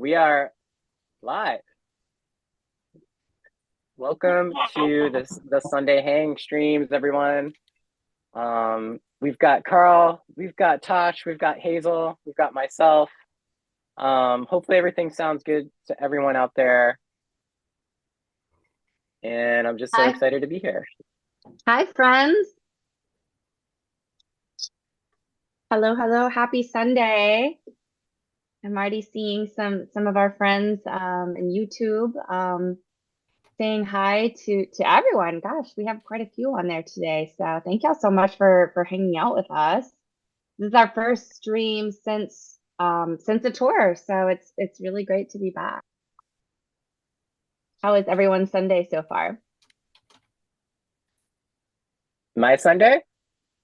we are live. Welcome to the Sunday Hang streams, everyone. We've got Carl, we've got Tosh, we've got Hazel, we've got myself. Hopefully everything sounds good to everyone out there. And I'm just so excited to be here. Hi, friends. Hello, hello. Happy Sunday. I'm already seeing some of our friends in YouTube saying hi to everyone. Gosh, we have quite a few on there today. So thank y'all so much for hanging out with us. This is our first stream since the tour, so it's really great to be back. How is everyone's Sunday so far? My Sunday?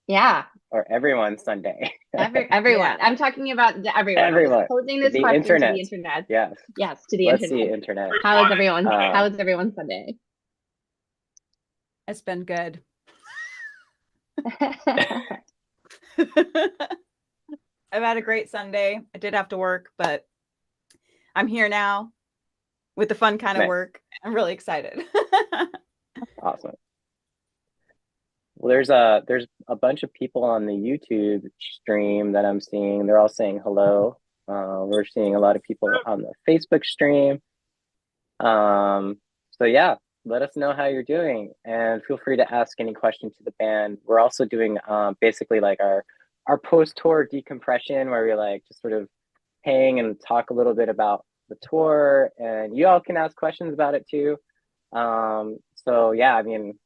Yeah. Or everyone's Sunday? Everyone. Yeah. I'm talking about everyone. Everyone. I'm posing this question to the internet. Yes. Yes, to the Let's internet. see internet. How is everyone's Sunday? It's been good. I've had a great Sunday. I did have to work, but I'm here now with the fun kind of work. I'm really excited. Awesome. Well, there's a bunch of people on the YouTube stream that I'm seeing. They're all saying hello. We're seeing a lot of people on the Facebook stream. So yeah, let us know how you're doing, and feel free to ask any question to the band. We're also doing basically like our post-tour decompression, where we like just sort of hang and talk a little bit about the tour, and you all can ask questions about it too. So yeah, I mean,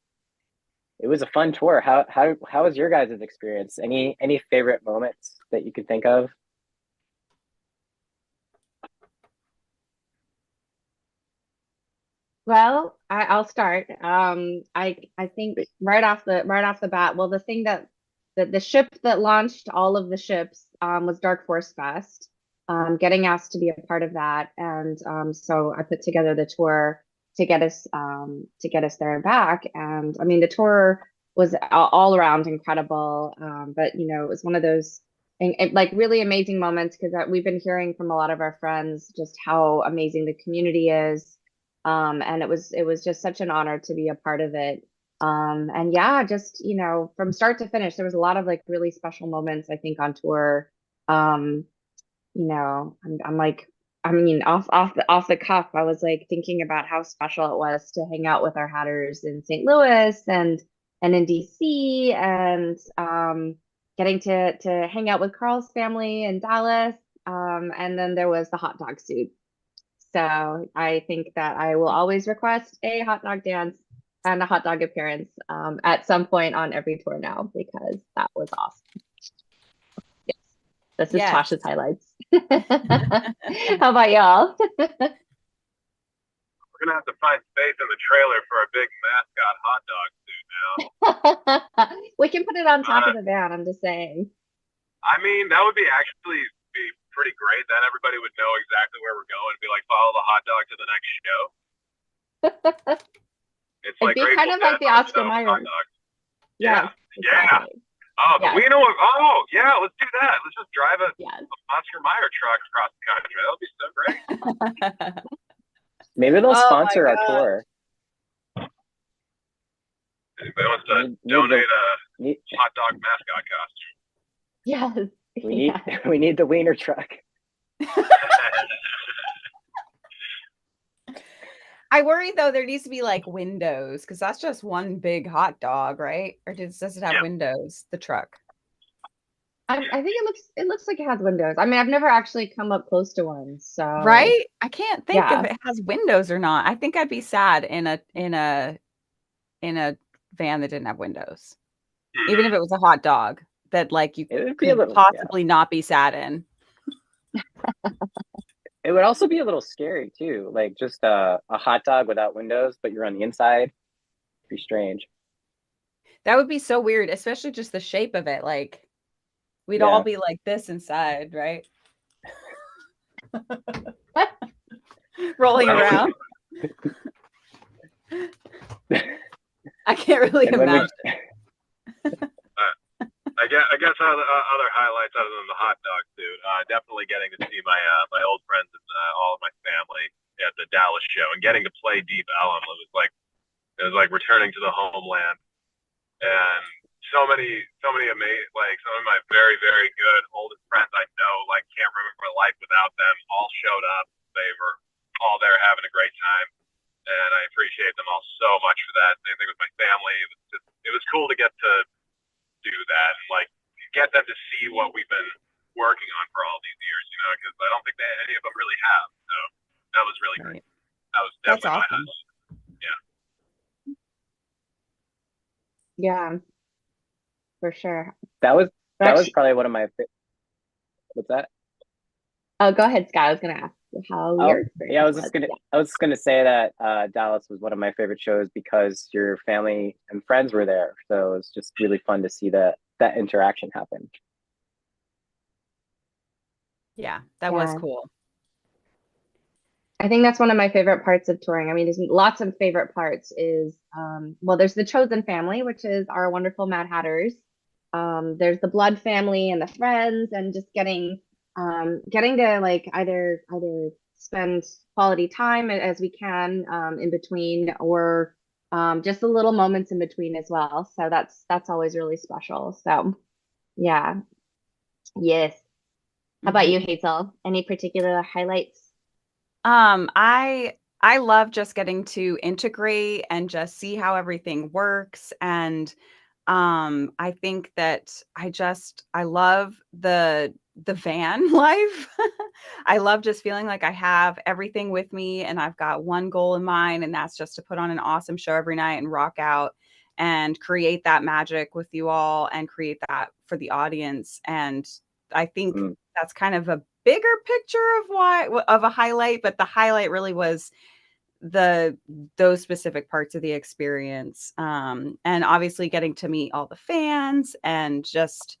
it was a fun tour. How was your guys' experience? Any favorite moments that you could think of? Well, I'll start. I think right off the bat, well, the thing that the ship that launched all of the ships was Dark Force Fest. Getting asked to be a part of that, and so I put together the tour to get us there and back. And I mean, the tour was all around incredible. But you know, it was one of those like really amazing moments because we've been hearing from a lot of our friends just how amazing the community is. And it was just such an honor to be a part of it. And yeah, just, you know, from start to finish, there was a lot of like really special moments, I think, on tour. You know, I'm like, I mean, off the cuff, I was like thinking about how special it was to hang out with our Hatters in St. Louis and in DC, and getting to hang out with Carl's family in Dallas. And then there was the hot dog suit. So I think that I will always request a hot dog dance and a hot dog appearance at some point on every tour now, because that was awesome. Yes. This is Tasha's highlights. How about y'all? We're gonna have to find space in the trailer for a big mascot hot dog suit now. We can put it on top of the van, I'm just saying. I mean, that would be pretty great. Then everybody would know exactly where we're going and be like, follow the hot dog to the next show. It's like kind of like the Oscar Mayer. Yeah. Exactly. Oh, the Wiener. Oh, yeah. Let's do that. Let's just drive a Oscar Mayer truck across the country. That'll be so great. Maybe they'll sponsor our tour. Anybody wants to donate a hot dog mascot costume? Yes. We need the wiener truck. I worry though there needs to be like windows, because that's just one big hot dog, right? Or does it have windows? The truck. I think it looks like it has windows. I mean, I've never actually come up close to one, so right. I can't think if it has windows or not. I think I'd be sad in a van that didn't have windows, even if it was a hot dog that like you could possibly not be sad in. It would also be a little scary too, like just a hot dog without windows, but you're on the inside. It'd be strange. That would be so weird, especially just the shape of it. Like we'd all be like this inside, right? Rolling around. I can't really imagine. I guess other highlights other than the hot dog suit, definitely getting to see my old friends and all of my at the Dallas show, and getting to play Deep Ellum it was like returning to the homeland. And so many amazing, like some of my very, very good oldest friends I know, like can't remember life without them, all showed up. They were all there having a great time, and I appreciate them all so much for that. Same thing with my family. It was cool to get to do that and like get them to see what we've been working on for all these years, you know, because I don't think any of them really have. So that was really great. That was definitely awesome. my highlight. Yeah. Yeah, for sure. That was probably one of my. What's that? Oh, go ahead, Scott. I was gonna ask how your experience I was just gonna say that Dallas was one of my favorite shows because your family and friends were there, so it was just really fun to see that interaction happen. Yeah, that was cool. I think that's one of my favorite parts of touring. I mean, there's lots of favorite parts is, well, there's the chosen family, which is our wonderful Mad Hatters. There's the blood family and the friends and just getting to like either spend quality time as we can in between or just the little moments in between as well. So that's always really special. So yeah. Yes. How about you, Hazel? Any particular highlights? I love just getting to integrate and just see how everything works. And I think that I love the van life. I love just feeling like I have everything with me and I've got one goal in mind, and that's just to put on an awesome show every night and rock out and create that magic with you all and create that for the audience. And I think that's kind of a bigger picture of a highlight, but the highlight really was those specific parts of the experience, and obviously getting to meet all the fans and just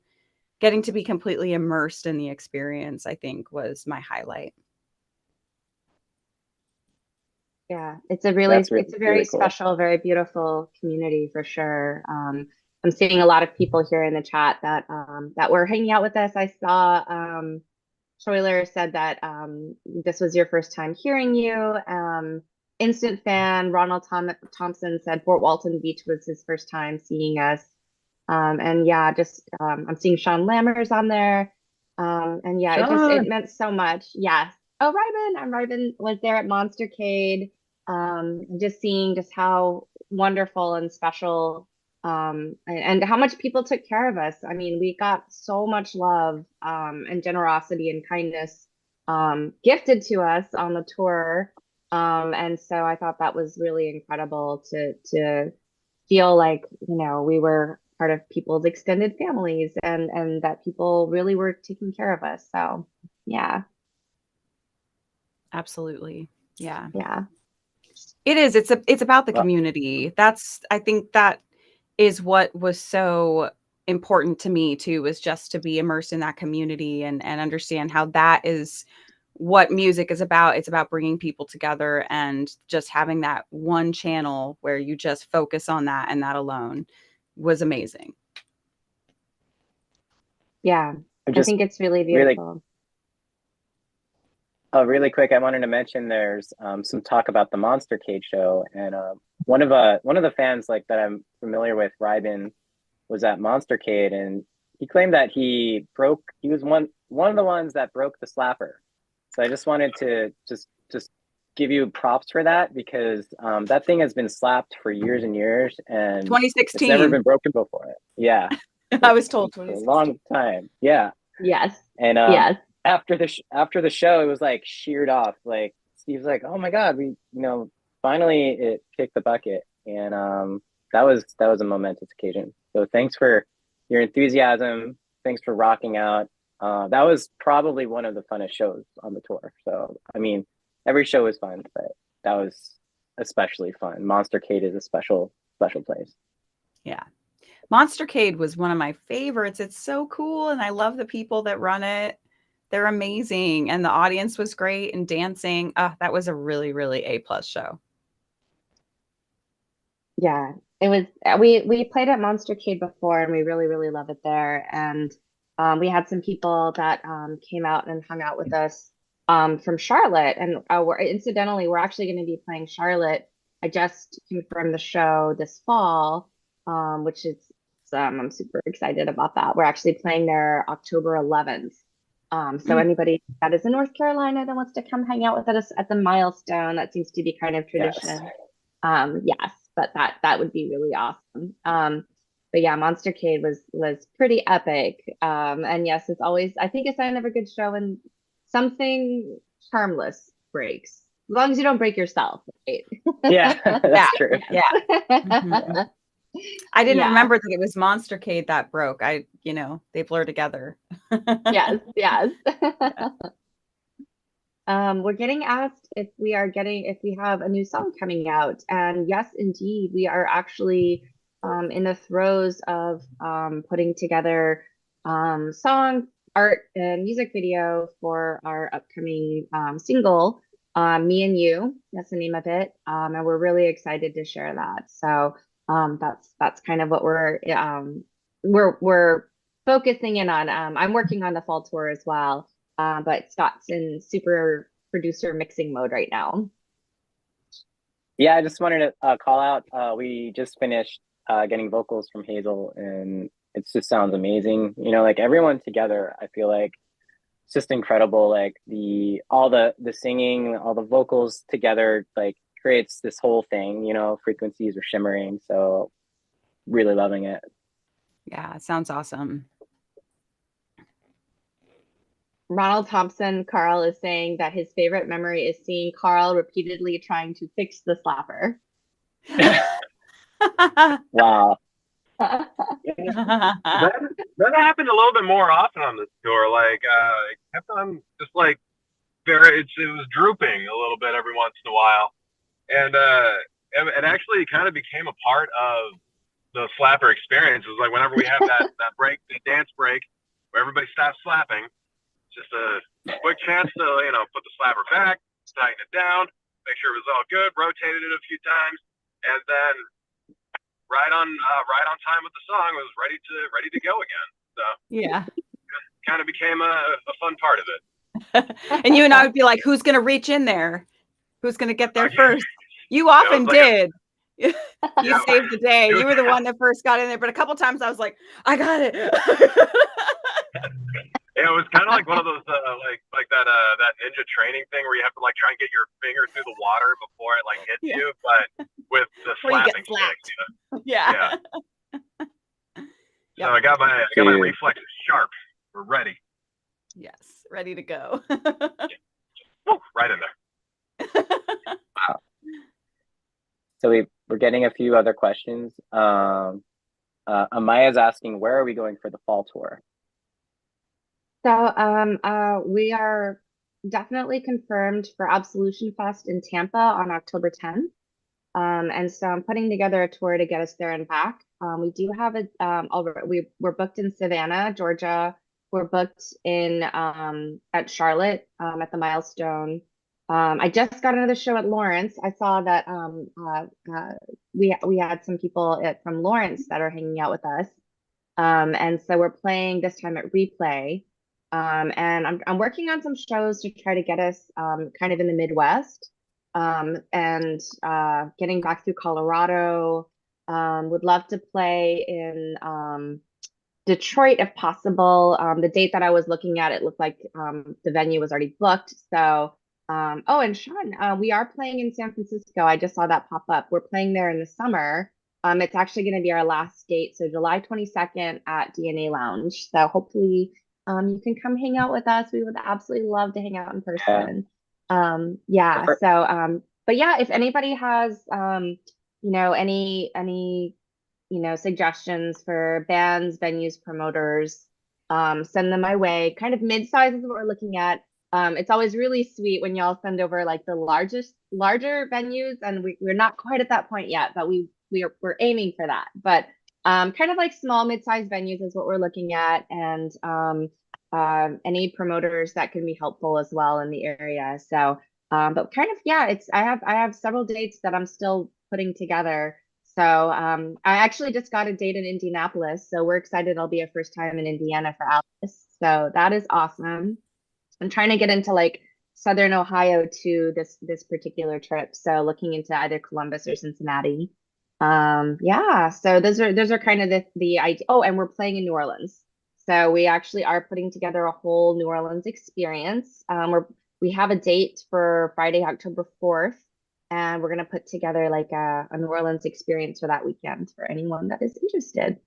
getting to be completely immersed in the experience, I think was my highlight. Yeah, it's a very really special, cool, very beautiful community for sure. I'm seeing a lot of people here in the chat that were hanging out with us. I saw Troiler said that this was your first time hearing you. Instant fan Ronald Thompson said Fort Walton Beach was his first time seeing us. And yeah, just I'm seeing Sean Lammers on there. And yeah, it meant so much. Yes. Oh, Ryben was there at Monstercade. Just seeing just how wonderful and special and how much people took care of us. I mean, we got so much love and generosity and kindness gifted to us on the tour. And so I thought that was really incredible to feel like, you know, we were part of people's extended families and that people really were taking care of us. So yeah. Absolutely. Yeah. Yeah. It is. It's about the community. I think that is what was so important to me too, was just to be immersed in that community and understand how that is what music is about. It's about bringing people together and just having that one channel where you just focus on that, and that alone was amazing. Yeah, I think it's really beautiful. Really quick, I wanted to mention there's some talk about the Monstercade show, and one of the fans like that I'm familiar with, Ryben, was at Monstercade, and he claimed that he was one of the ones that broke the slapper. So I just wanted to just give you props for that, because that thing has been slapped for years and years, and 2016. It's never been broken before. Yeah, I was told for a long time. Yeah. Yes. And yes. After the show, it was like sheared off. Like Steve's like, "Oh my God, finally it kicked the bucket," and that was a momentous occasion. So thanks for your enthusiasm. Thanks for rocking out. That was probably one of the funnest shows on the tour. So, I mean, every show was fun, but that was especially fun. Monstercade is a special place. Yeah. Monstercade was one of my favorites. It's so cool. And I love the people that run it. They're amazing. And the audience was great and dancing. That was a really, really A+ show. Yeah, it was. We played at Monstercade before, and we really, really love it there. And we had some people that came out and hung out with us from Charlotte, and we're actually going to be playing Charlotte. I just confirmed the show this fall, which is I'm super excited about that. We're actually playing there October 11th. So anybody that is in North Carolina that wants to come hang out with us at the Milestone, that seems to be kind of Yes. tradition. Yes, but that would be really awesome. But yeah, Monstercade was pretty epic. And yes, it's always, I think, a sign of a good show when something harmless breaks. As long as you don't break yourself, right? Yeah, Yeah, that's true. yeah. Mhm. I didn't Yeah. remember that it was Monstercade that broke. They blur together. Yes, yes. We're getting asked if we have a new song coming out, and yes, indeed, we are actually in the throes of putting together song, art, and music video for our upcoming single, "Me and You." That's the name of it, and we're really excited to share that. So that's kind of what we're focusing in on. I'm working on the fall tour as well. But Scott's in super producer mixing mode right now. Yeah, I just wanted to call out. We just finished getting vocals from Hazel, and it just sounds amazing. Like everyone together, I feel like it's just incredible. Like all the singing, all the vocals together, like creates this whole thing. Frequencies are shimmering, so really loving it. Yeah, it sounds awesome. Ronald Thompson, Carl is saying that his favorite memory is seeing Carl repeatedly trying to fix the slapper. Wow. That happened a little bit more often on this tour. Like, it kept on just like it was drooping a little bit every once in a while, and it actually kind of became a part of the slapper experience. It was like whenever we have that break, the dance break, where everybody stops slapping, just a quick chance to put the slapper back, tighten it down, make sure it was all good, rotated it a few times, and then right on time with the song, was ready to go again. So yeah, kind of became a fun part of it. And you and I would be like, who's gonna reach in there? Who's gonna get there first? You often did. You saved the day. You were the one that first got in there, but a couple times I was like, I got it. Yeah, it was kind of like one of those like that ninja training thing where you have to like try and get your finger through the water before it like hits you, but with the slapping stick. Yeah. So I got my reflexes sharp. We're ready. Yes, ready to go. Woo, right in there. Wow. So we're getting a few other questions. Amaya's asking, where are we going for the fall tour? So we are definitely confirmed for Absolution Fest in Tampa on October 10th. And so I'm putting together a tour to get us there and back. We do have we're booked in Savannah, Georgia. We're booked in at Charlotte at the Milestone. I just got another show at Lawrence. I saw that we had some people from Lawrence that are hanging out with us. And so we're playing this time at Replay. And I'm working on some shows to try to get us kind of in the Midwest, and getting back through Colorado. Would love to play in Detroit if possible. The date that I was looking at, it looked like the venue was already booked. So, oh, and Sean, we are playing in San Francisco. I just saw that pop up. We're playing there in the summer. It's actually going to be our last date, so July 22nd at DNA Lounge. So hopefully you can come hang out with us. We would absolutely love to hang out in person. Yeah. But yeah, if anybody has any suggestions for bands, venues, promoters, send them my way. Kind of mid-size is what we're looking at. It's always really sweet when y'all send over like the larger venues, and we're not quite at that point yet, but we're aiming for that. But kind of like small mid-sized venues is what we're looking at, and any promoters that can be helpful as well in the area. So but kind of, yeah, I have several dates that I'm still putting together. So I actually just got a date in Indianapolis, so we're excited. It'll be a first time in Indiana for Alice, so that is awesome. I'm trying to get into like Southern Ohio to this particular trip. So looking into either Columbus or Cincinnati. Yeah, so those are kind of the idea. Oh, and we're playing in New Orleans. So we actually are putting together a whole New Orleans experience. We have a date for Friday, October 4th, and we're gonna put together like a New Orleans experience for that weekend for anyone that is interested.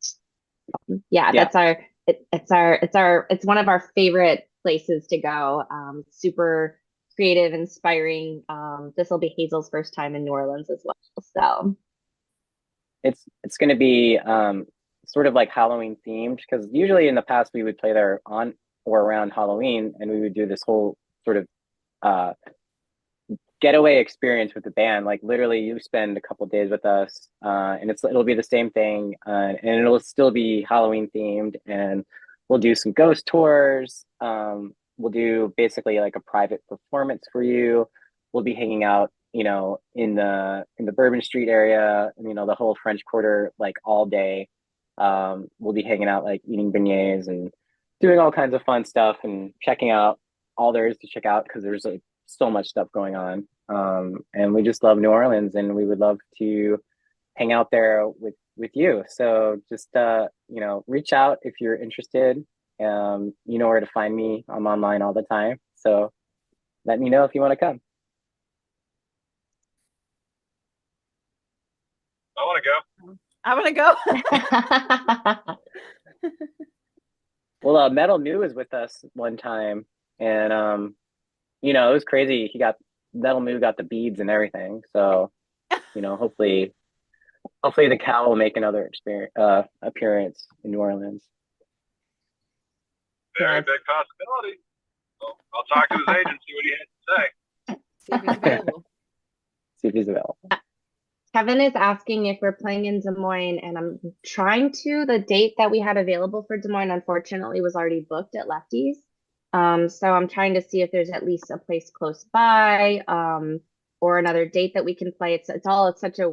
Yeah, Yeah. it's one of our favorite places to go. Super creative, inspiring. This will be Hazel's first time in New Orleans as well. So It's going to be sort of like Halloween themed, because usually in the past we would play there on or around Halloween, and we would do this whole sort of uh, getaway experience with the band. Like literally, you spend a couple days with us, and it'll be the same thing, and it'll still be Halloween themed, and we'll do some ghost tours. We'll do basically like a private performance for you. We'll be hanging out, in the Bourbon Street area, the whole French Quarter, like all day. We'll be hanging out, like eating beignets and doing all kinds of fun stuff and checking out all there is to check out, because there's like so much stuff going on. And we just love New Orleans, and we would love to hang out there with you. So just reach out if you're interested. You know where to find me. I'm online all the time. So let me know if you want to come. I want to go. I want to go. Well, Metal New was with us one time, and it was crazy. Metal New got the beads and everything. So, hopefully the cow will make another appearance in New Orleans. Very big possibility. Well, I'll talk to his agent, see what he has to say. See if he's available. See if he's available. Kevin is asking if we're playing in Des Moines, and I'm trying to. The date that we had available for Des Moines, unfortunately, was already booked at Lefty's. So I'm trying to see if there's at least a place close by, or another date that we can play. It's such a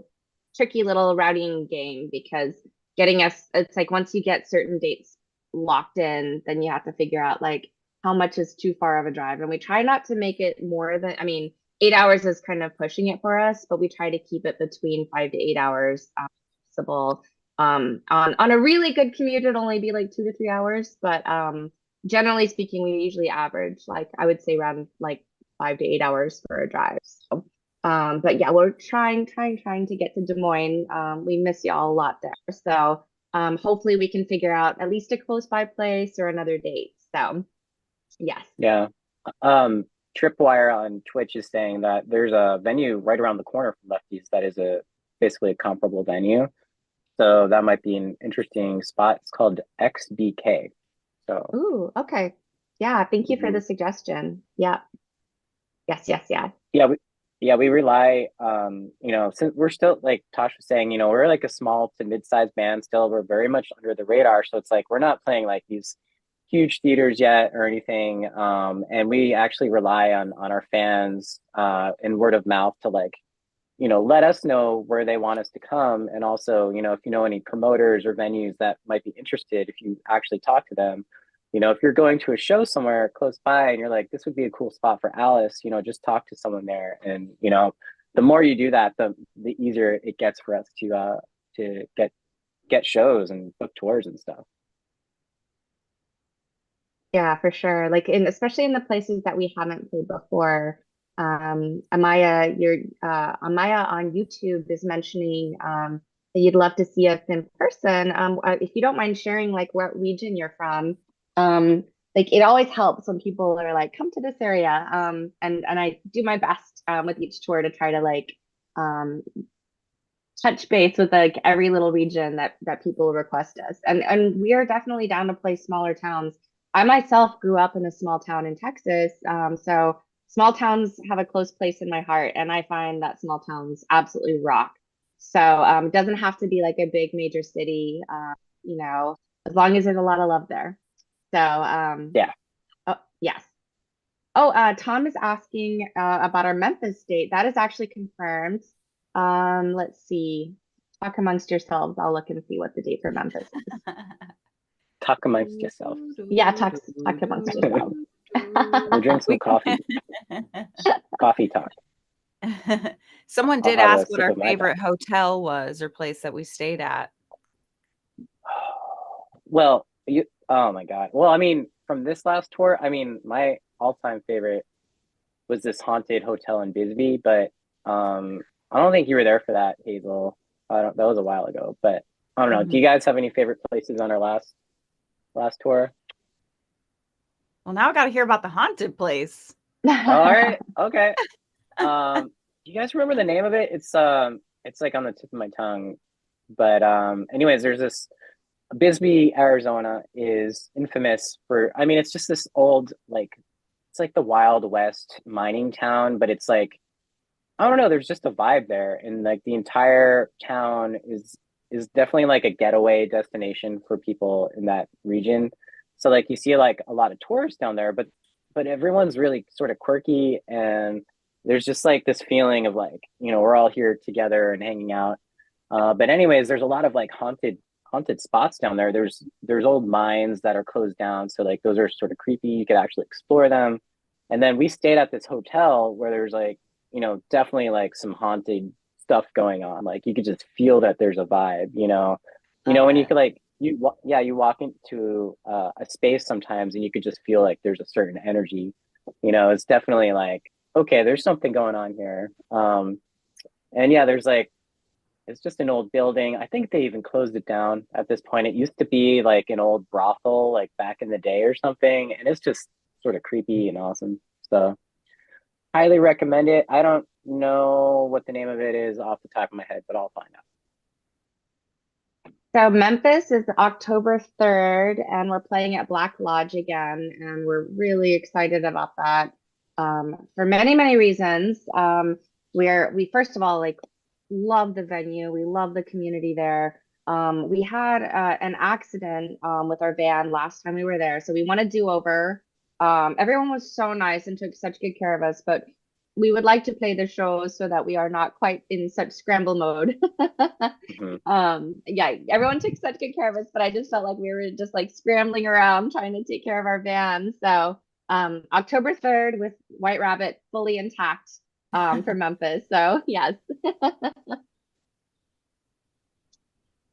tricky little routing game, because it's like once you get certain dates locked in, then you have to figure out like how much is too far of a drive. And we try not to make it more than, 8 hours is kind of pushing it for us, but we try to keep it between 5 to 8 hours possible. On a really good commute, it'd only be like 2 to 3 hours, but generally speaking, we usually average, like, I would say around like 5 to 8 hours for a drive. So, but yeah, we're trying to get to Des Moines. We miss y'all a lot there. So hopefully we can figure out at least a close by place or another date. So yes. Yeah. Tripwire on Twitch is saying that there's a venue right around the corner from Lefty's that is basically a comparable venue. So that might be an interesting spot. It's called XBK. So. Ooh, okay. Yeah, thank you for the suggestion. Yeah. Yes. Yeah, we rely, since we're still, like Tosh was saying, we're like a small to mid-sized band still. We're very much under the radar. So it's like we're not playing like these huge theaters yet or anything. And we actually rely on our fans and word of mouth to let us know where they want us to come. And also, if you know any promoters or venues that might be interested, if you actually talk to them, if you're going to a show somewhere close by and you're like, this would be a cool spot for Alice, just talk to someone there. And, the more you do that, the easier it gets for us to get shows and book tours and stuff. Yeah, for sure. Like especially in the places that we haven't played before. Amaya on YouTube is mentioning that you'd love to see us in person. If you don't mind sharing like what region you're from, like it always helps when people are like, come to this area. And I do my best with each tour to try to like touch base with like every little region that people request us. And we are definitely down to play smaller towns. I myself grew up in a small town in Texas, so small towns have a close place in my heart, and I find that small towns absolutely rock. So it doesn't have to be like a big major city, as long as there's a lot of love there. So yeah. Oh, yes. Tom is asking about our Memphis date. That is actually confirmed. Let's see. Talk amongst yourselves. I'll look and see what the date for Memphis is. Talk amongst yourselves. Yeah, talk amongst yourselves. We'll drink some coffee. Coffee talk. Someone I'll did have a ask what sip our of my favorite hotel was or place that we stayed at. Well, oh my God. Well, I mean, from this last tour, I mean, my all-time favorite was this haunted hotel in Bisbee, but I don't think you were there for that, Hazel. That was a while ago, but I don't know. Do you guys have any favorite places on our last tour? Well, now I got to hear about the haunted place. All right. Okay. Do you guys remember the name of it? It's like on the tip of my tongue. But anyways, there's this Bisbee, Arizona is infamous for, I mean, it's just this old, like, it's like the Wild West mining town, but it's like, I don't know, there's just a vibe there. And like the entire town is definitely like a getaway destination for people in that region. So like you see like a lot of tourists down there, but everyone's really sort of quirky, and there's just like this feeling of like, we're all here together and hanging out. But anyways, there's a lot of like haunted spots down there. There's old mines that are closed down, so like those are sort of creepy. You could actually explore them. And then we stayed at this hotel where there's like, definitely like some haunted stuff going on. Like you could just feel that there's a vibe, when you could like, you walk into a space sometimes and you could just feel like there's a certain energy. It's definitely like, okay, there's something going on here. And yeah, there's like, it's just an old building. I think they even closed it down at this point. It used to be like an old brothel, like back in the day or something. And it's just sort of creepy and awesome. So highly recommend it. I don't know what the name of it is off the top of my head, but I'll find out. So Memphis is October 3rd, and we're playing at Black Lodge again, and we're really excited about that for many, many reasons. We first of all like love the venue. We love the community there. We had an accident with our van last time we were there, so we want to do over. Everyone was so nice and took such good care of us, but we would like to play the shows so that we are not quite in such scramble mode. Yeah, everyone took such good care of us, but I just felt like we were just like scrambling around trying to take care of our van. So October 3rd with White Rabbit fully intact for Memphis. So yes.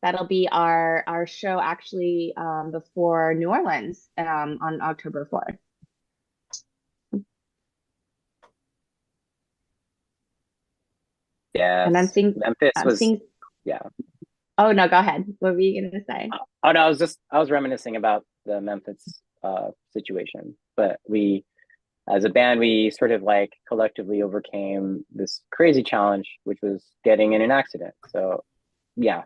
That'll be our show actually before New Orleans on October 4th. Yeah, And Memphis was, yeah. Oh no, go ahead. What were you gonna say? Oh no, I was reminiscing about the Memphis situation, but as a band, we sort of like collectively overcame this crazy challenge, which was getting in an accident. So yeah.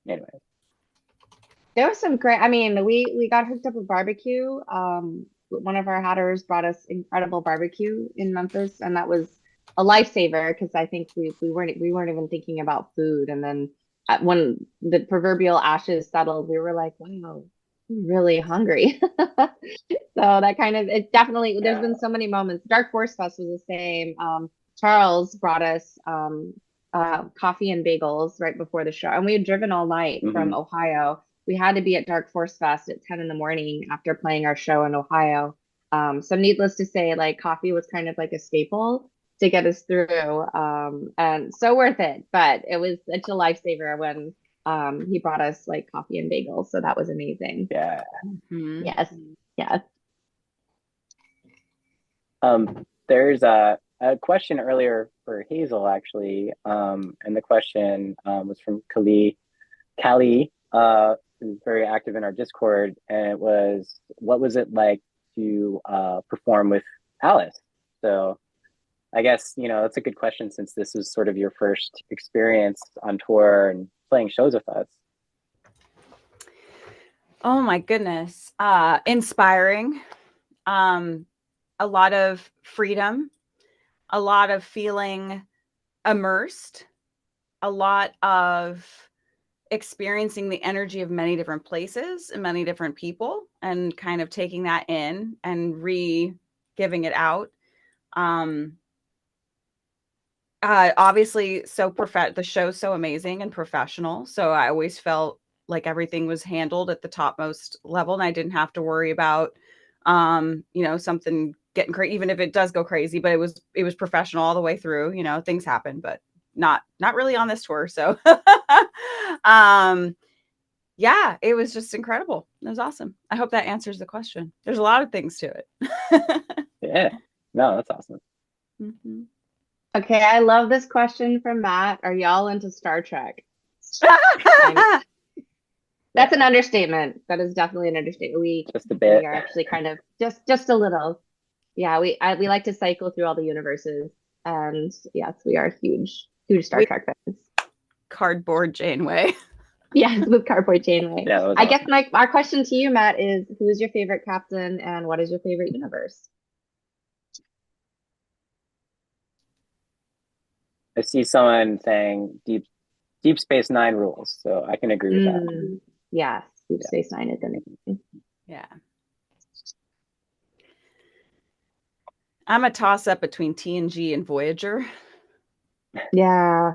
Anyway. There was some great, I mean, we got hooked up with barbecue. One of our hatters brought us incredible barbecue in Memphis, and that was a lifesaver because I think we weren't even thinking about food. And then when the proverbial ashes settled, we were like, wow, I'm really hungry. So that kind of, it definitely, there's been so many moments. Dark Force Fest was the same. Charles brought us coffee and bagels right before the show, and we had driven all night from Ohio. We had to be at Dark Force Fest at 10 in the morning after playing our show in Ohio. So needless to say, like coffee was kind of like a staple to get us through, and so worth it. But it was such a lifesaver when he brought us like coffee and bagels. So that was amazing. Yeah. Yes. Yes. There's a question earlier for Hazel actually, and the question was from Callie, who's very active in our Discord, and it was, what was it like to perform with Alice? So I guess, that's a good question since this was sort of your first experience on tour and playing shows with us. Oh my goodness. Inspiring. A lot of freedom, a lot of feeling immersed, a lot of experiencing the energy of many different places and many different people, and kind of taking that in and giving it out. Obviously, the show's so amazing and professional. So I always felt like everything was handled at the topmost level, and I didn't have to worry about You know, something getting crazy, even if it does go crazy, but it was professional all the way through. You know, things happen, but not really on this tour. So yeah, it was just incredible. It was awesome. I hope that answers the question. There's a lot of things to it. Yeah. No, that's awesome. Mhm. Okay, I love this question from Matt. Are y'all into Star Trek? That's an understatement. That is definitely an understatement. Just a bit. We are actually kind of just a little. Yeah, we like to cycle through all the universes, and yes, we are huge Star Trek fans. Cardboard Janeway. Yes, with Cardboard Janeway. Yeah, that was I awesome. guess our question to you, Matt, is who is your favorite captain and what is your favorite universe? I see someone saying Deep Space Nine rules, so I can agree with that. Yes, Deep Space Nine is amazing. Yeah. I'm a toss up between TNG and Voyager. Yeah.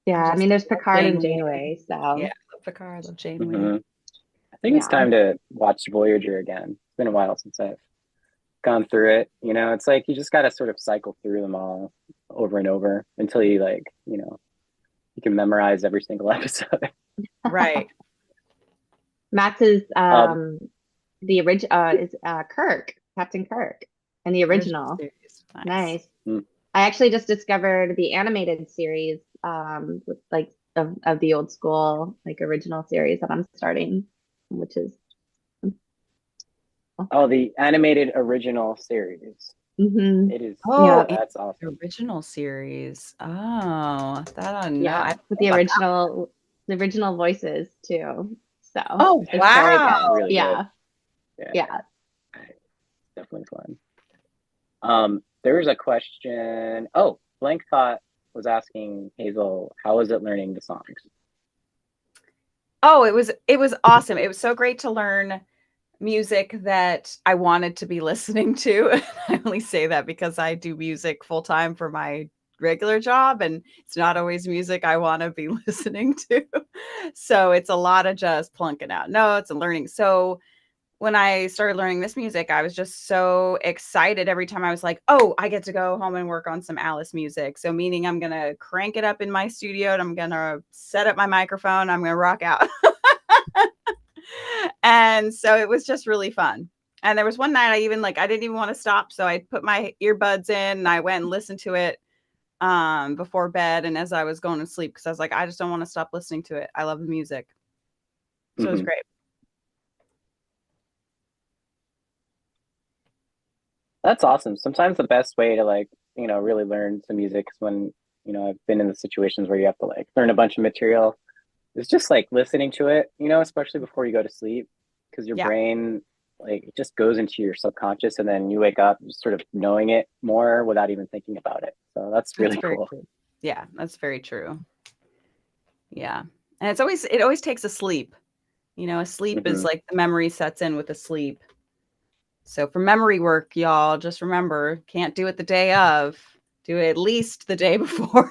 I mean, there's Picard and Janeway. Janeway, so Yeah, I love Picard, I love Janeway. Mm-hmm. I think it's time to watch Voyager again. It's been a while since I've gone through it. You know, it's like you just got to sort of cycle through them all over and over until you like, you know, you can memorize every single episode. Right. Matt's is the original is Kirk, Captain Kirk, and the original. Nice. I actually just discovered the animated series with like of the old school like original series that I'm starting, which is the animated original series. It is. Oh, yeah, that's awesome. The original series. Oh, that I know. Yeah, with the original voices too. So oh wow, really yeah. Definitely fun. There was a question. Oh, Blank Thought was asking Hazel, how was it learning the songs? Oh, it was awesome. It was so great to learn music that I wanted to be listening to. I only say that because I do music full time for my regular job, and it's not always music I want to be listening to. So it's a lot of just plunking out notes and learning. So when I started learning this music, I was just so excited every time I was like, oh, I get to go home and work on some Alice music. So meaning I'm going to crank it up in my studio and I'm going to set up my microphone. I'm going to rock out. And so it was just really fun. And there was one night I didn't even want to stop. So I put my earbuds in and I went and listened to it before bed. And as I was going to sleep, because I was like, I just don't want to stop listening to it. I love the music. So it was great. That's awesome. Sometimes the best way to like, you know, really learn some music is when, you know, I've been in the situations where you have to like learn a bunch of material. It's just like listening to it, you know, especially before you go to sleep, because your brain, like, it just goes into your subconscious and then you wake up just sort of knowing it more without even thinking about it. So that's really cool. True. Yeah, that's very true. Yeah. And it always takes a sleep. You know, a sleep is like the memory sets in with a sleep. So for memory work, y'all, just remember, can't do it the day of, do it at least the day before.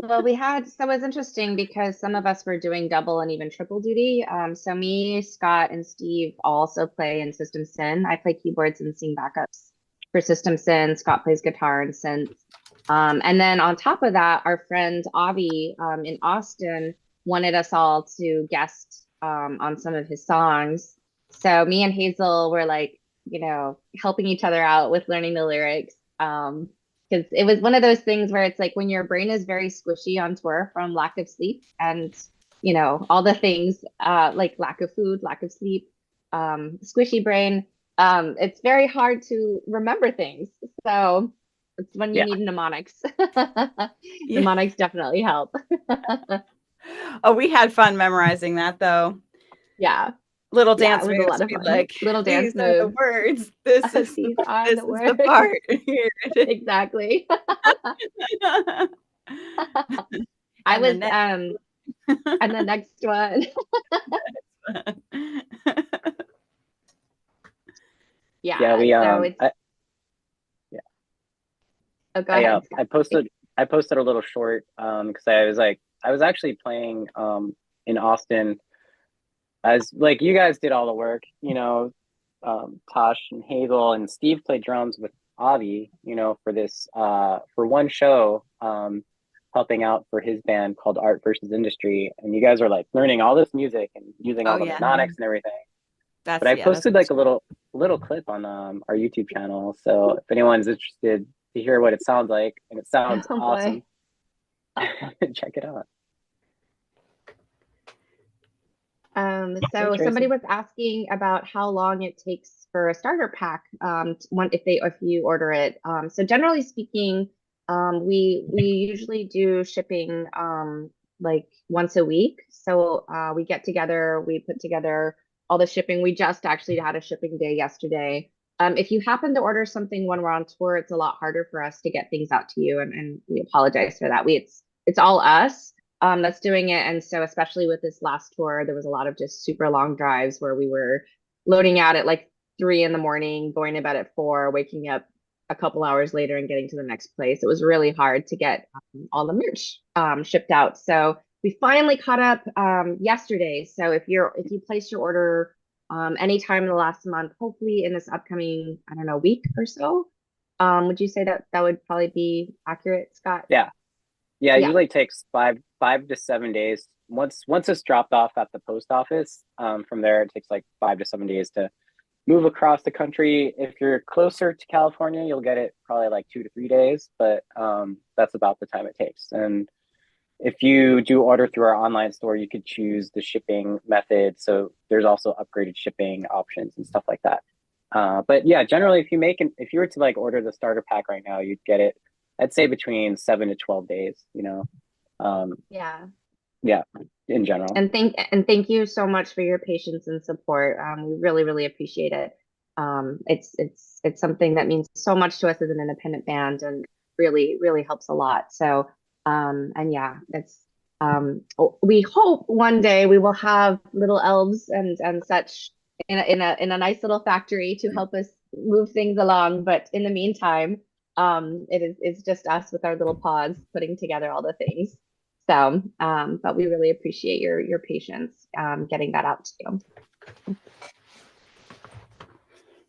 Well, so it was interesting because some of us were doing double and even triple duty. So me, Scott, and Steve also play in System Sin. I play keyboards and sing backups for System Sin. Scott plays guitar and synth. And then on top of that, our friend Avi in Austin wanted us all to guest on some of his songs. So me and Hazel were like, you know, helping each other out with learning the lyrics. Because it was one of those things where it's like when your brain is very squishy on tour from lack of sleep and, you know, all the things like lack of food, lack of sleep, squishy brain, it's very hard to remember things. So it's when you need mnemonics. Mnemonics definitely help. Oh, we had fun memorizing that though. Yeah. Little dance moves. A lot of fun. Like little dance moves. These are the words. This is the part. Here it is. Exactly. I was and the next one. Oh, go ahead. I posted a little short because I was actually playing in Austin as like you guys did all the work, you know, Tosh and Hazel and Steve played drums with Avi, for this for one show, helping out for his band called Art versus Industry, and you guys are like learning all this music and using all Oh the yeah. mnemonics and everything. That's But I yeah, that's posted like a little clip on our YouTube channel, so if anyone's interested to hear what it sounds like, and it sounds Oh awesome, boy. check it out. So Hey, somebody Tracy. was asking about how long it takes for a starter pack, if you order it. So generally speaking, we usually do shipping like once a week. So we get together, we put together all the shipping. We just actually had a shipping day yesterday. If you happen to order something when we're on tour, it's a lot harder for us to get things out to you, and we apologize for that. It's all us that's doing it. And so especially with this last tour, there was a lot of just super long drives where we were loading out at like 3 in the morning, going to bed at 4, waking up a couple hours later and getting to the next place. It was really hard to get all the merch shipped out. So we finally caught up yesterday. So if you place your order anytime in the last month, hopefully in this upcoming, I don't know, week or so, would you say that would probably be accurate, Scott? Yeah, yeah. It Yeah. usually takes 5 to 7 days. Once it's dropped off at the post office, from there it takes like 5 to 7 days to move across the country. If you're closer to California, you'll get it probably like 2 to 3 days, but that's about the time it takes. And if you do order through our online store, you could choose the shipping method. So there's also upgraded shipping options and stuff like that. But yeah, generally, if you were to like order the starter pack right now, you'd get it, I'd say between 7 to 12 days. Yeah. Yeah, in general. And thank you so much for your patience and support. We really, really appreciate it. It's something that means so much to us as an independent band and really, really helps a lot. So and yeah, we hope one day we will have little elves and such in a nice little factory to help us move things along. But in the meantime, it's just us with our little paws putting together all the things. So, but we really appreciate your patience getting that out to you.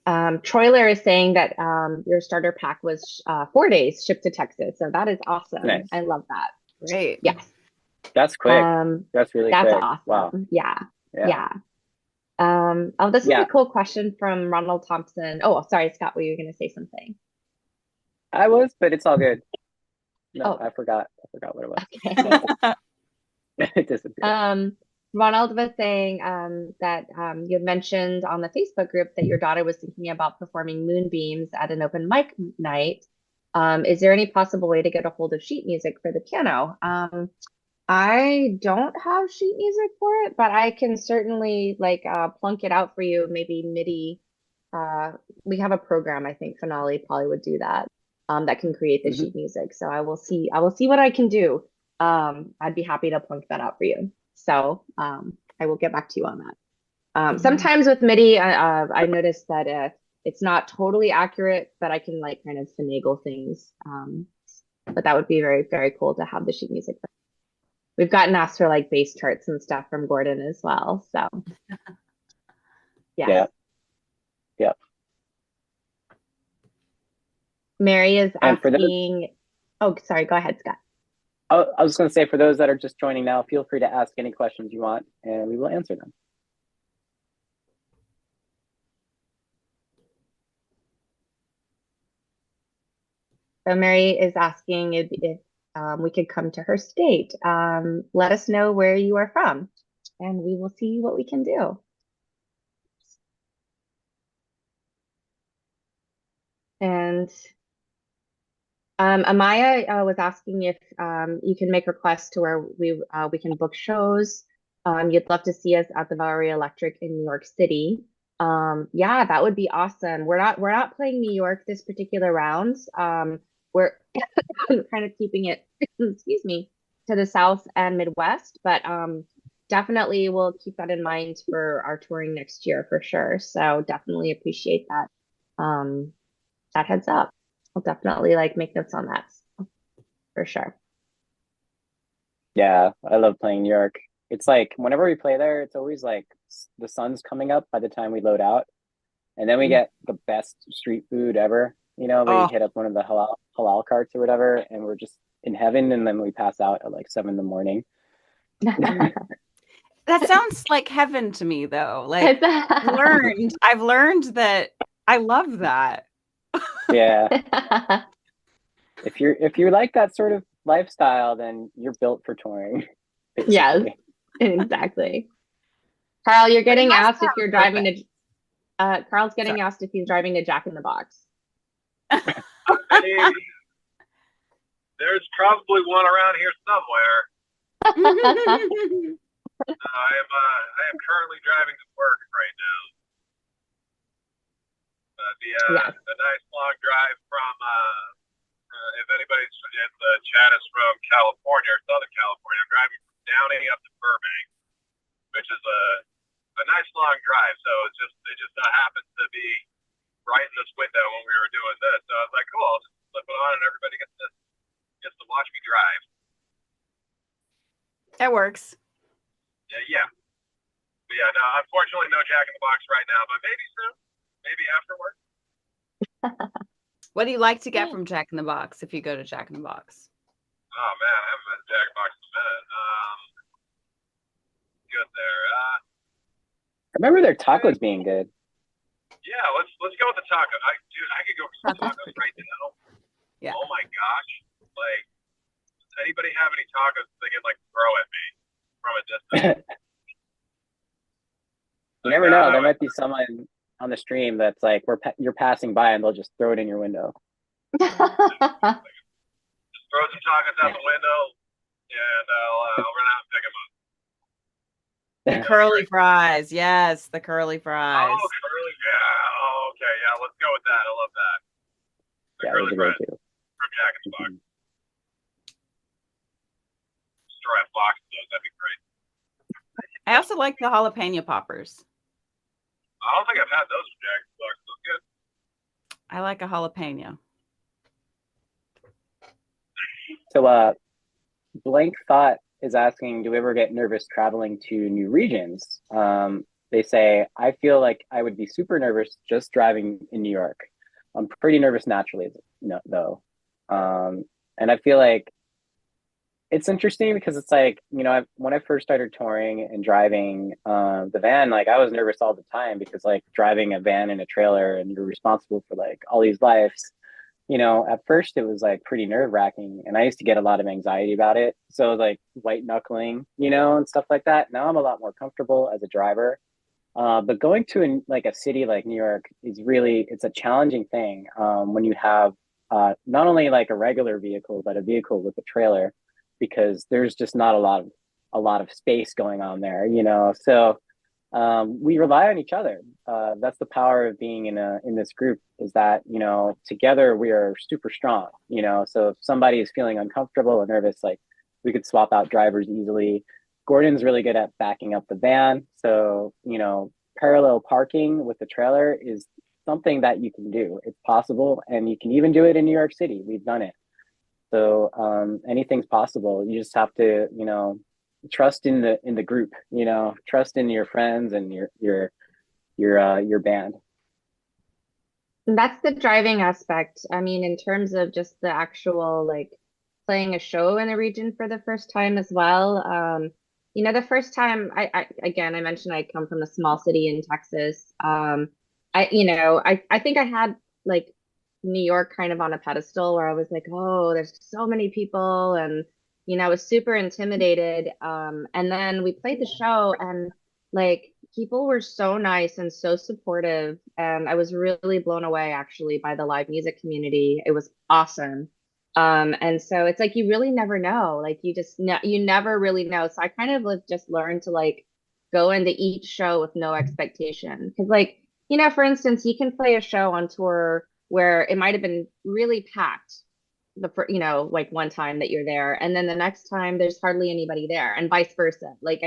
Troiler is saying that your starter pack was 4 days shipped to Texas. So that is awesome. Nice. I love that. great. Yes. That's quick. That's really That's quick. awesome. Wow. Yeah. Yeah. Yeah. Oh, this is Yeah. a cool question from Ronald Thompson. Oh, sorry, Scott, were you going to say something? I was, but it's all good. No, Oh. I forgot what it was. Okay. It disappeared. Ronald was saying that you had mentioned on the Facebook group that your daughter was thinking about performing moonbeams at an open mic night. Is there any possible way to get a hold of sheet music for the piano? I don't have sheet music for it, but I can certainly like plunk it out for you. Maybe MIDI. We have a program, I think Finale probably would do that. That can create the sheet music. So I will see what I can do. I'd be happy to plunk that out for you. So I will get back to you on that. Sometimes with MIDI, I noticed that it's not totally accurate, but I can like kind of finagle things. But that would be very, very cool to have the sheet music. We've gotten asked for like bass charts and stuff from Gordon as well. So yeah. Yep. Mary is And for asking, oh, sorry, go ahead, Scott. I was going to say, for those that are just joining now, feel free to ask any questions you want, and we will answer them. So Mary is asking if we could come to her state. Let us know where you are from, and we will see what we can do. And Amaya was asking if you can make requests to where we can book shows. You'd love to see us at the Bowery Electric in New York City. Yeah, that would be awesome. We're not playing New York this particular round. We're kind of keeping it, excuse me, to the South and Midwest, but definitely we'll keep that in mind for our touring next year for sure. So definitely appreciate that that heads up. I'll definitely like make notes on that for sure. Yeah, I love playing New York. It's like whenever we play there, it's always like the sun's coming up by the time we load out. And then we get the best street food ever. You know, we Oh, hit up one of the halal carts or whatever, and we're just in heaven. And then we pass out at like 7 in the morning. that sounds like heaven to me, though. Like I've learned that I love that. Yeah. If you like that sort of lifestyle, then you're built for touring, Yes, basically. exactly. Carl, you're But it getting has to asked if have you're a driving purpose. to Carl's getting Sorry. asked if he's driving to Jack in the Box. Hey, there's probably one around here somewhere. I am currently driving to work right now. Yes. A nice long drive from, if anybody's in the chat is from California or Southern California, I'm driving from Downey up to Burbank, which is a nice long drive. So it just happens to be right in this window when we were doing this. So I was like, cool, I'll just flip it on and everybody gets to watch me drive. That works. Yeah. But yeah, no, unfortunately no Jack in the Box right now, but maybe soon. Maybe afterward. What do you like to get from Jack in the Box if you go to Jack in the Box? Oh man, I haven't been to Jack in the Box in a minute. Good there. I remember their tacos being good. Yeah, let's go with the taco. Dude, I could go for some tacos right now. Yeah. Oh my gosh. Like, does anybody have any tacos they can like throw at me from a distance? You never know. There might be someone on the stream that's like, you're passing by and they'll just throw it in your window. Just throw some tacos out the window and I'll run out and pick them up. The curly fries. Yes, the curly fries. Oh, curly. Yeah. Oh, okay. Yeah, let's go with that. I love that. The curly fries from Jack in the Box. Just throw out a box of those. That'd be great. I also like the jalapeno poppers. I don't think I've had those from Jack in the Box. Those good. I like a jalapeno. So, Blank Thought is asking, do we ever get nervous traveling to new regions? They say, I feel like I would be super nervous just driving in New York. I'm pretty nervous naturally, though. And I feel like it's interesting because it's like, when I first started touring and driving the van, like I was nervous all the time because like driving a van and a trailer and you're responsible for like all these lives. At first it was like pretty nerve wracking and I used to get a lot of anxiety about it. So like white knuckling, and stuff like that. Now I'm a lot more comfortable as a driver. But going to a city like New York it's a challenging thing when you have not only like a regular vehicle, but a vehicle with a trailer, because there's just not a lot of space going on there, So we rely on each other. That's the power of being in this group, is that together we are super strong. So if somebody is feeling uncomfortable or nervous, like we could swap out drivers easily. Gordon's really good at backing up the van, so parallel parking with the trailer is something that you can do. It's possible, and you can even do it in New York City. We've done it. So anything's possible. You just have to trust in the group, trust in your friends and your band. That's the driving aspect. I mean, in terms of just the actual like playing a show in a region for the first time as well. The first time I mentioned I come from a small city in Texas. I think I had like New York kind of on a pedestal where I was like, oh, there's so many people, and I was super intimidated. And then we played the show, and like people were so nice and so supportive, and I was really blown away actually by the live music community. It was awesome. And so it's like you really never know, like you never really know. So I kind of just learned to like go into each show with no expectation, because like for instance, you can play a show on tour where it might have been really packed like one time that you're there, and then the next time there's hardly anybody there, and vice versa. Like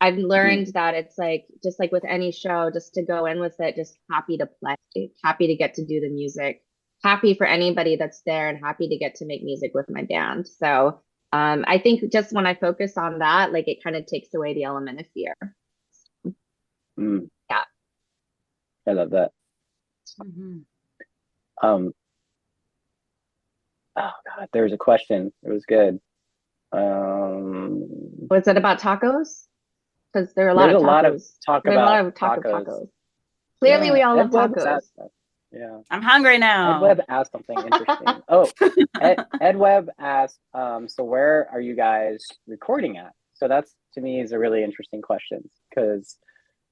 I've learned that it's like just like with any show, just to go in with it, just happy to play, happy to get to do the music, happy for anybody that's there, and happy to get to make music with my band. So I think just when I focus on that, like it kind of takes away the element of fear. Mm. Yeah. I love that. Mhm. Oh God, there was a question. It was good. Was it about tacos? Because there are a lot There's of a lot of tacos. talk There's a lot about of talk of tacos. tacos. Clearly, Yeah, we all love Ed Webb was tacos. asked that. Yeah, I'm hungry Ed now. Webb asked something interesting. Oh, Ed Webb asked, so where are you guys recording at? So that's, to me, is a really interesting question, because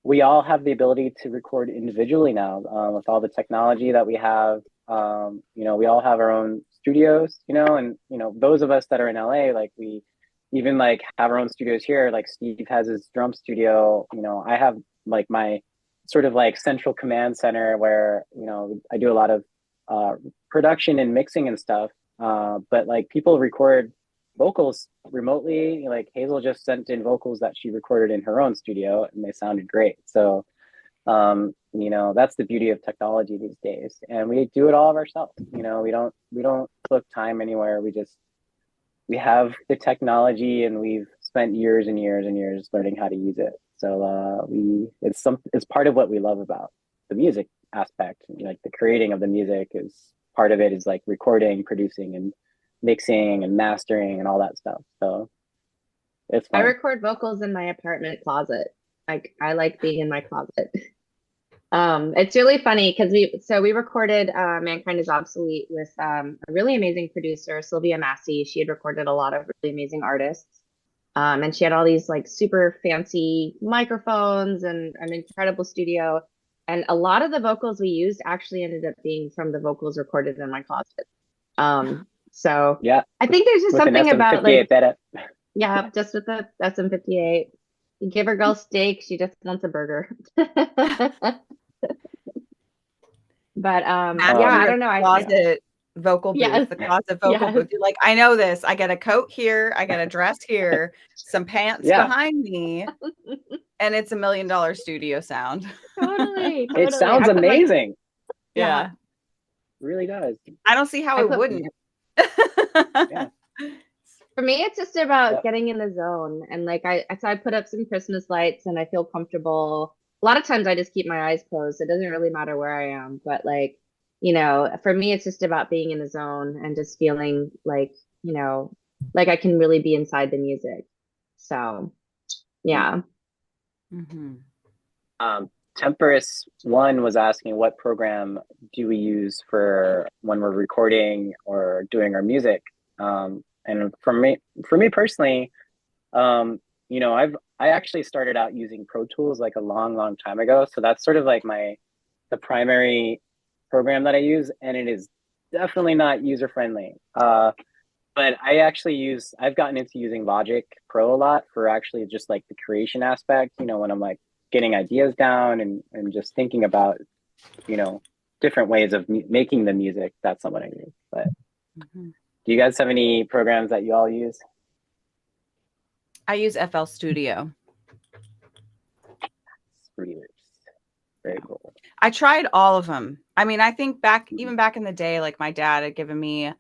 we all have the ability to record individually now, with all the technology that we have. You know, we all have our own studios, you know, and, you know, those of us that are in LA, like we even like have our own studios here. Like Steve has his drum studio, you know, I have like my sort of like central command center where, you know, I do a lot of production and mixing and stuff. But like people record vocals remotely. Like Hazel just sent in vocals that she recorded in her own studio and they sounded great. So you know, that's the beauty of technology these days. And we do it all of ourselves. You know, we don't book time anywhere. We have the technology and we've spent years and years and years learning how to use it. So it's part of what we love about the music aspect. Like the creating of the music is part of it, is like recording, producing, and mixing and mastering and all that stuff. So it's I fun. record vocals in my apartment closet. Like I like being in my closet. It's really funny because we recorded Mankind is Obsolete with a really amazing producer, Sylvia Massey. She had recorded a lot of really amazing artists. And she had all these like super fancy microphones and an incredible studio. And a lot of the vocals we used actually ended up being from the vocals recorded in my closet. So Yeah, I think there's just with an something about SM58 like, beta. yeah, just with the SM58. You give her girl steak, she just wants a burger. But yeah, I Master don't know. closet vocal booth, Yes, the closet vocal yes, booth. You're like, I know this. I get a coat here, I get a dress here, some pants Yeah, behind me, and it's $1 million studio sound. totally, it totally. sounds I put like, amazing. yeah, Yeah. It really does. I don't see how I it put wouldn't. Yeah. for me, it's just about Yep. getting in the zone. And like so I put up some Christmas lights and I feel comfortable. A lot of times I just keep my eyes closed. It doesn't really matter where I am. But like, you know, for me, it's just about being in the zone and just feeling like, you know, like I can really be inside the music. So yeah. Mhm. Temperus One was asking, what program do we use for when we're recording or doing our music? And for me personally, you know, I actually started out using Pro Tools like a long time ago. So that's sort of like the primary program that I use, and it is definitely not user friendly. But I've gotten into using Logic Pro a lot for actually just like the creation aspect, you know, when I'm like getting ideas down and just thinking about, you know, different ways of making the music. That's not what I use. But Mhm. do you guys have any programs that you all use? I use FL Studio. Very cool. I tried all of them. I mean, I think even back in the day, like my dad had given me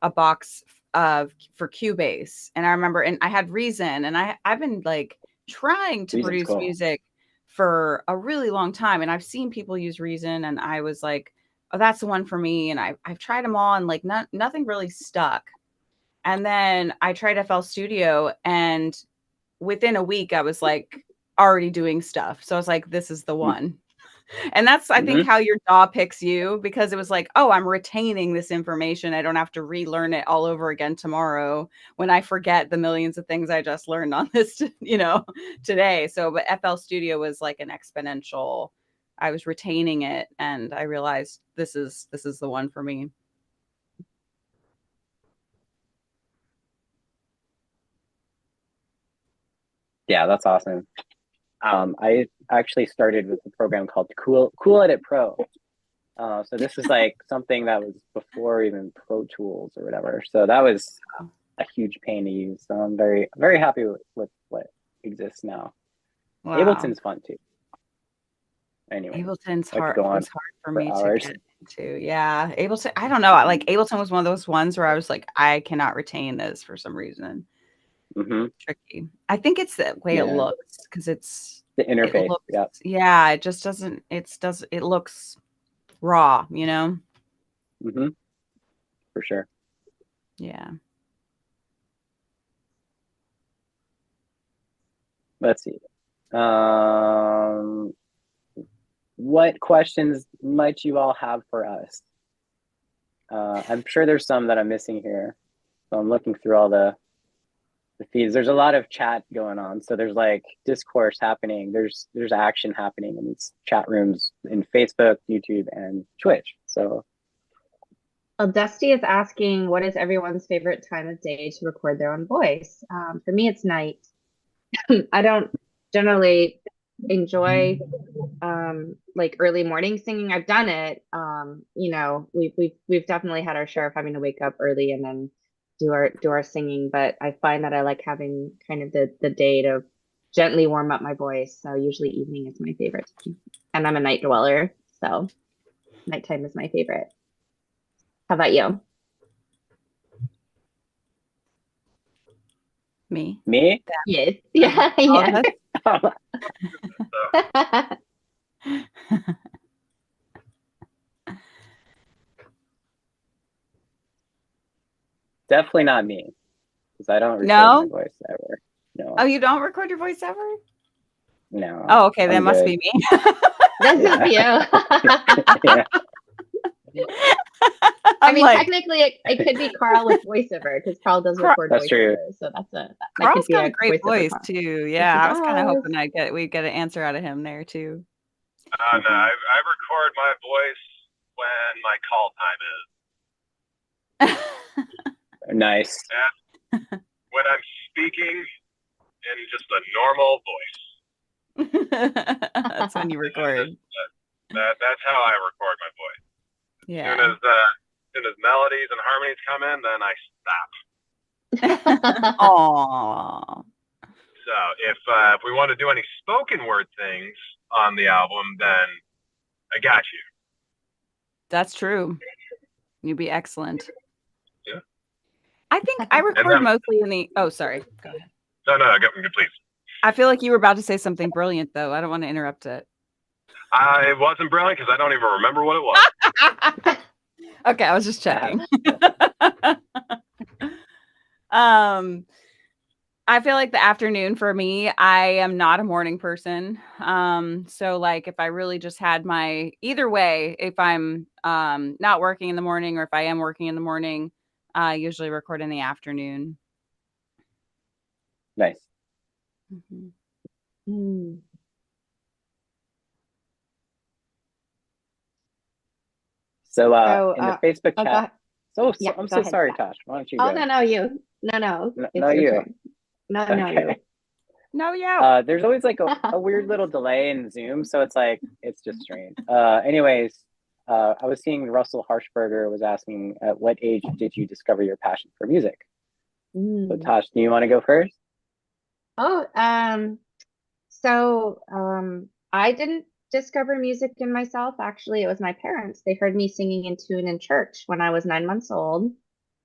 a box for Cubase, and I remember, and I had Reason, and I've been like trying to Reason's produce cool. music for a really long time, and I've seen people use Reason, and I was like, oh, that's the one for me. And I've tried them all, and like nothing really stuck. And then I tried FL Studio, and within a week, I was like already doing stuff. So I was like, this is the one. And that's, I think, Mm-hmm. how your DAW picks you, because it was like, oh, I'm retaining this information. I don't have to relearn it all over again tomorrow when I forget the millions of things I just learned on this, you know, today. So, but FL Studio was like an exponential. I was retaining it, and I realized this is the one for me. Yeah, that's awesome. I actually started with a program called Cool Edit Pro. So this is like something that was before even Pro Tools or whatever. So that was a huge pain to use. So I'm very happy with what exists now. Wow. Ableton's fun too. Anyway, Ableton's I could hard. go on Was hard for for me to hours. get into. Yeah, Ableton. I don't know. Like Ableton was one of those ones where I was like, I cannot retain this for some reason. Mm-hmm. Tricky. I think it's the way it Yeah. looks, because it's The interface. looks, Yeah. yeah, it just doesn't, it looks raw, you know? Mm-hmm. For sure. Yeah. Let's see. What questions might you all have for us? I'm sure there's some that I'm missing here. So I'm looking through all the feeds. There's a lot of chat going on. So there's like discourse happening. There's action happening in these chat rooms in Facebook, YouTube, and Twitch. So Well, Dusty is asking, what is everyone's favorite time of day to record their own voice? For me, it's night. I don't generally enjoy like early morning singing. I've done it. You know, we've definitely had our share of having to wake up early and then do our singing, but I find that I like having kind of the day to gently warm up my voice. So usually evening is my favorite time. And I'm a night dweller, so nighttime is my favorite. How about you? Me? Yes. Yeah. Yeah. definitely not me, because I don't record No? my voice ever. No. Oh, you don't record your voice ever? No. Oh, okay, that I'm must good. be me. That's just you. Yeah. I mean, like, technically, it could be Carl with voiceover because Carl does record That's true. voiceover. So that could Carl's be got a a great voiceover voice Carl. too. Yes, Yeah, he I was kind of does. hoping we'd get an answer out of him there too. No, I record my voice when my call time is. Nice. And when I'm speaking in just a normal voice. That's when you record. That's how I record my voice. Yeah. As soon as melodies and harmonies come in, then I stop. Aww. So if we want to do any spoken word things on the album, then I got you. That's true. You'd be excellent. Yeah. I think I record mostly in the. Oh, sorry. Go ahead. No, please. I feel like you were about to say something brilliant, though. I don't want to interrupt it. It wasn't brilliant because I don't even remember what it was. Okay, I was just checking. I feel like the afternoon for me, I am not a morning person. So like if I really just had either way, if I'm not working in the morning or if I am working in the morning, I usually record in the afternoon. Nice. Mm-hmm. So in the Facebook chat. Yeah, I'm so sorry, Tosh. Why don't you go? Oh, no, you. No. No, you. Turn. No, you. No, yeah. There's always like a weird little delay in Zoom, so it's like it's just strange. Anyways, I was seeing Russell Harshberger was asking, at what age did you discover your passion for music? So Tosh, do you want to go first? Oh, so I didn't discover music in myself. Actually, it was my parents. They heard me singing in tune in church when I was 9 months old.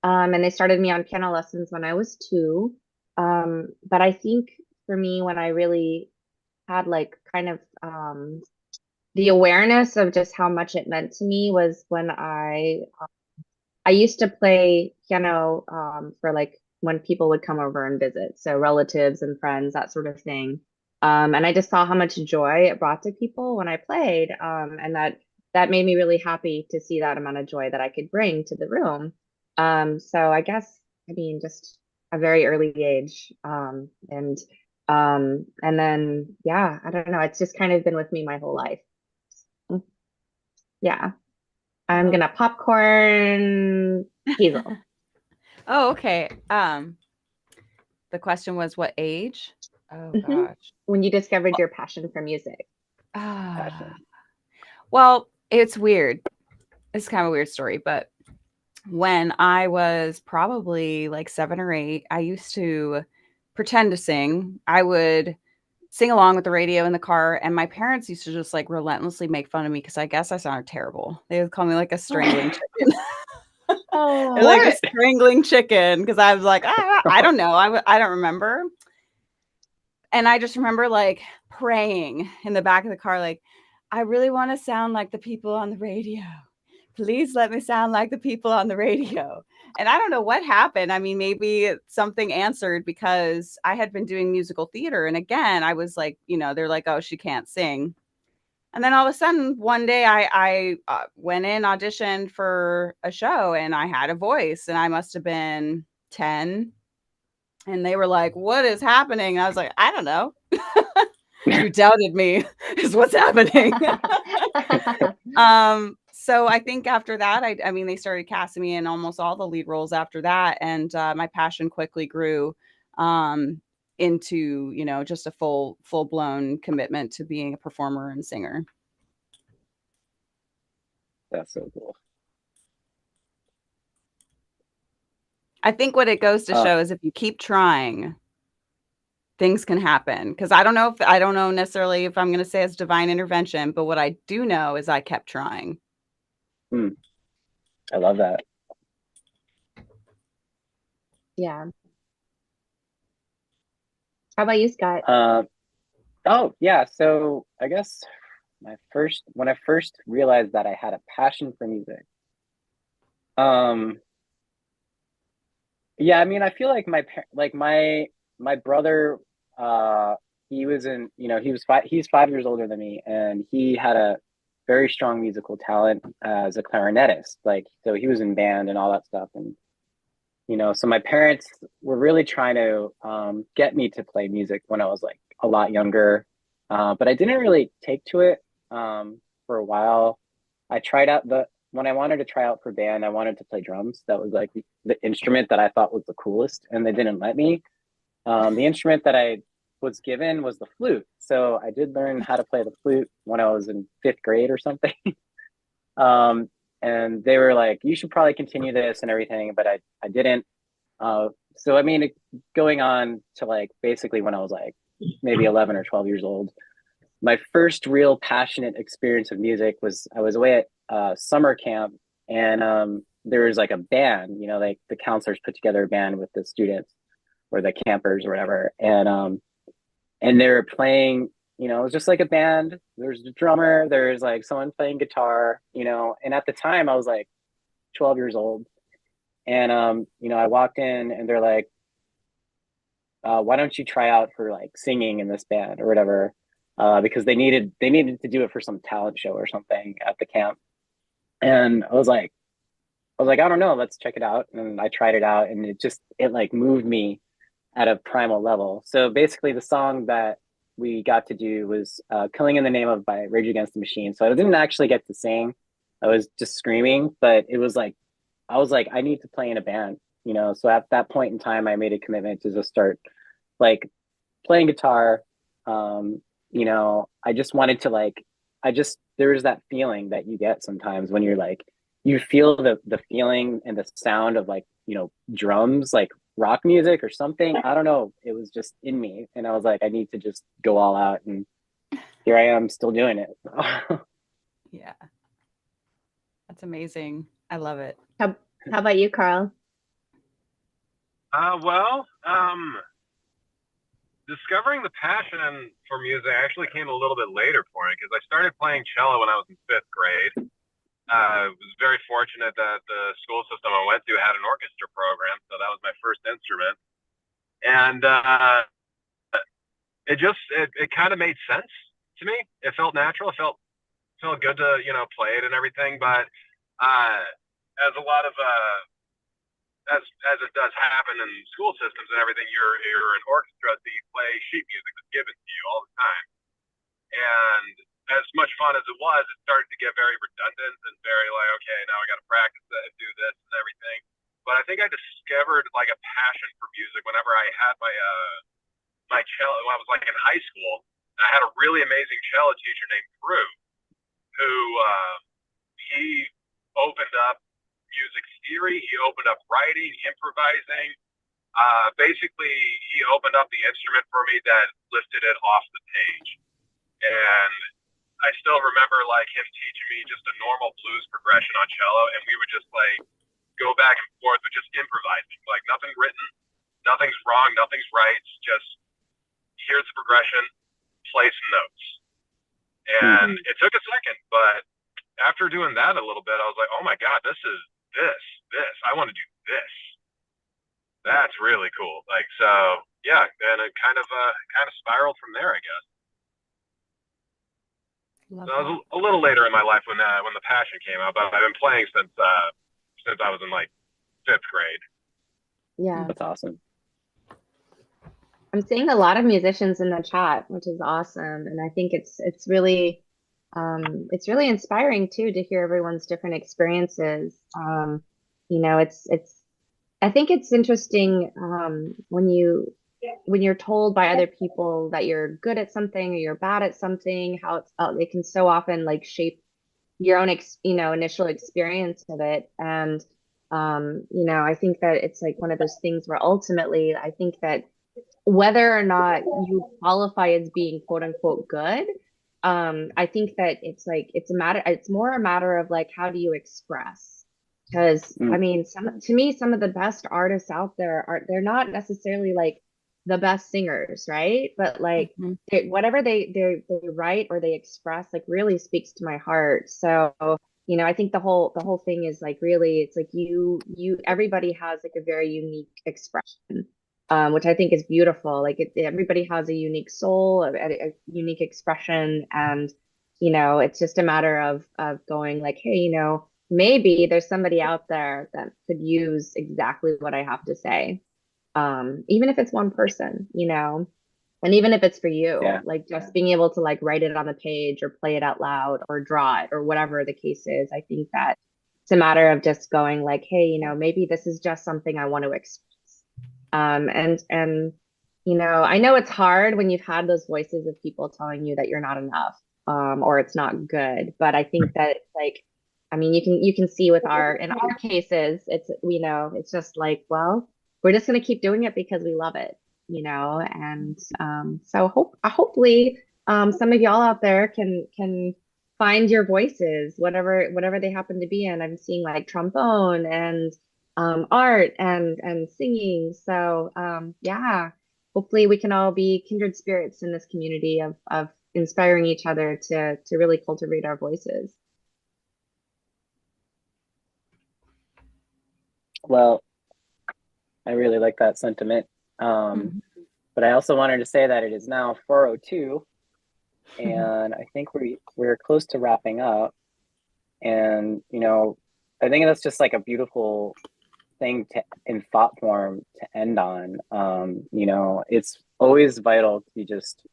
And they started me on piano lessons when I was 2. But I think for me, when I really had like kind of the awareness of just how much it meant to me was when I used to play piano for like when people would come over and visit, so relatives and friends, that sort of thing. And I just saw how much joy it brought to people when I played, and that made me really happy to see that amount of joy that I could bring to the room. So I guess, I mean, just a very early age, and then yeah, I don't know, it's just kind of been with me my whole life. Yeah. I'm gonna popcorn Hazel. Oh, okay. The question was what age? Oh gosh. When you discovered your passion for music. Well, it's weird. It's kind of a weird story, but when I was probably like 7 or 8, I used to pretend to sing. I would sing along with the radio in the car, and my parents used to just like relentlessly make fun of me because I guess I sounded terrible. They would call me like a strangling chicken. Like a strangling chicken, because I was like, I don't know. I don't remember. And I just remember like praying in the back of the car, like, I really want to sound like the people on the radio. Please let me sound like the people on the radio. And I don't know what happened. I mean, maybe something answered because I had been doing musical theater. And again, I was like, you know, they're like, oh, she can't sing. And then all of a sudden, one day I went in, auditioned for a show, and I had a voice, and I must have been 10. And they were like, what is happening? And I was like, I don't know. You doubted me is what's happening. So I think after that, I mean, they started casting me in almost all the lead roles after that. And my passion quickly grew into, you know, just a full-blown commitment to being a performer and singer. That's so cool. I think what it goes to show is if you keep trying, things can happen. Because I don't know necessarily if I'm going to say it's divine intervention, but what I do know is I kept trying. I love that. Yeah. How about you, Scott? Oh yeah, so I guess when I first realized that I had a passion for music, yeah, I mean, I feel like my brother, he was in, you know, he's 5 years older than me, and he had a very strong musical talent as a clarinetist. Like, so he was in band and all that stuff, and you know, so my parents were really trying to get me to play music when I was like a lot younger, but I didn't really take to it for a while. I tried out when I wanted to try out for band, I wanted to play drums. That was like the instrument that I thought was the coolest, and they didn't let me. The instrument that I was given was the flute, so I did learn how to play the flute when I was in 5th grade or something. And they were like, you should probably continue this and everything, but I didn't. So I mean, going on to like basically when I was like maybe 11 or 12 years old, my first real passionate experience of music was I was away at summer camp, and there was like a band, you know, like the counselors put together a band with the students or the campers or whatever, and they were playing, you know, it was just like a band. There's the drummer, there's like someone playing guitar, you know, and at the time I was like 12 years old. And you know, I walked in and they're like, why don't you try out for like singing in this band or whatever? Because they needed to do it for some talent show or something at the camp. And I was like, I don't know, let's check it out. And I tried it out, and it like moved me at a primal level. So basically the song that we got to do was Killing in the Name of by Rage Against the Machine. So I didn't actually get to sing. I was just screaming, but it was like, I was like, I need to play in a band, you know? So at that point in time, I made a commitment to just start like playing guitar. You know, I just wanted to like, there's that feeling that you get sometimes when you're like, you feel the feeling and the sound of like, you know, drums, like rock music or something. I don't know. It was just in me. And I was like, I need to just go all out. And here I am still doing it. Yeah. That's amazing. I love it. How about you, Carl? Well, discovering the passion for music actually came a little bit later for me because I started playing cello when I was in 5th grade. I was very fortunate that the school system I went to had an orchestra program, so that was my first instrument. And it kind of made sense to me. It felt natural. It felt good to, you know, play it and everything. But as a lot of as it does happen in school systems and everything, you're an orchestra, so you play sheet music that's given to you all the time. And as much fun as it was, it started to get very redundant and very like, okay, now I got to practice and do this and everything. But I think I discovered like a passion for music whenever I had my cello. When I was like in high school, I had a really amazing cello teacher named Drew, who he opened up music theory. He opened up writing, improvising. Basically, he opened up the instrument for me that lifted it off the page. And I still remember like him teaching me just a normal blues progression on cello, and we would just like go back and forth with just improvising, like nothing written, nothing's wrong, nothing's right. It's just here's the progression, play some notes. And it took a second, but after doing that a little bit, I was like, oh my God, this. I want to do this. That's really cool. Like, so yeah, and it kind of spiraled from there, I guess. So it was a little later in my life when the passion came out, but I've been playing since I was in like 5th grade. Yeah, That's awesome. I'm seeing a lot of musicians in the chat, which is awesome, and I think it's really inspiring too to hear everyone's different experiences. You know, I think it's interesting when you're told by other people that you're good at something or you're bad at something, how it can so often like shape your own initial experience of it. And you know, I think that it's like one of those things where ultimately I think that whether or not you qualify as being quote unquote good, I think that it's more a matter of like, how do you express? Because I mean, to me, some of the best artists out there they're not necessarily like the best singers, right? But like whatever they write or they express like really speaks to my heart. So, you know, I think the whole thing is like really, it's like everybody has like a very unique expression. Which I think is beautiful. Like everybody has a unique soul, a unique expression, and you know, it's just a matter of going like, hey, you know, maybe there's somebody out there that could use exactly what I have to say, even if it's one person, you know, and even if it's for you, like just being able to like write it on the page or play it out loud or draw it or whatever the case is. I think that it's a matter of just going like, hey, you know, maybe this is just something I want to express. And you know, I know it's hard when you've had those voices of people telling you that you're not enough, or it's not good. But I think that it's like, I mean, you can see in our cases, it's, you know, it's just like, well, we're just gonna keep doing it because we love it, you know. And so hopefully some of y'all out there can find your voices, whatever they happen to be in. I'm seeing like trombone and art and singing. So yeah, hopefully we can all be kindred spirits in this community of inspiring each other to really cultivate our voices. Well, I really like that sentiment. But I also wanted to say that it is now 4:02, and I think we're close to wrapping up. And you know, I think that's just like a beautiful thing in thought form to end on. You know, it's always vital to just,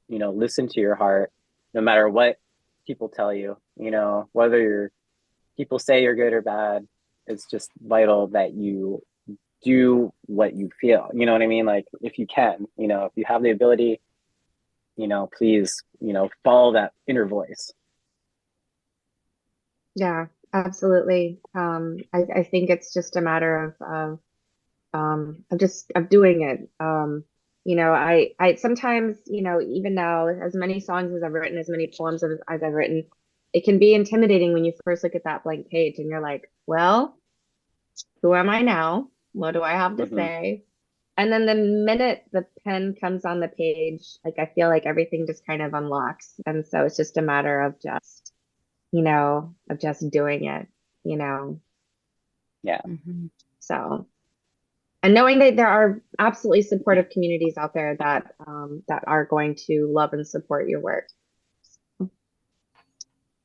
you know, listen to your heart, no matter what people tell you. You know, whether people say you're good or bad, it's just vital that you do what you feel. You know what I mean? Like if you can, you know, if you have the ability, you know, please, you know, follow that inner voice. Yeah, absolutely. I think it's just a matter of doing it. You know, I sometimes, you know, even now, as many songs as I've written, as many poems as I've written, it can be intimidating when you first look at that blank page and you're like, well, who am I now? What do I have to say? And then the minute the pen comes on the page, like I feel like everything just kind of unlocks. And so it's just a matter of just, you know, of just doing it, you know. Yeah. So, and knowing that there are absolutely supportive communities out there that that are going to love and support your work.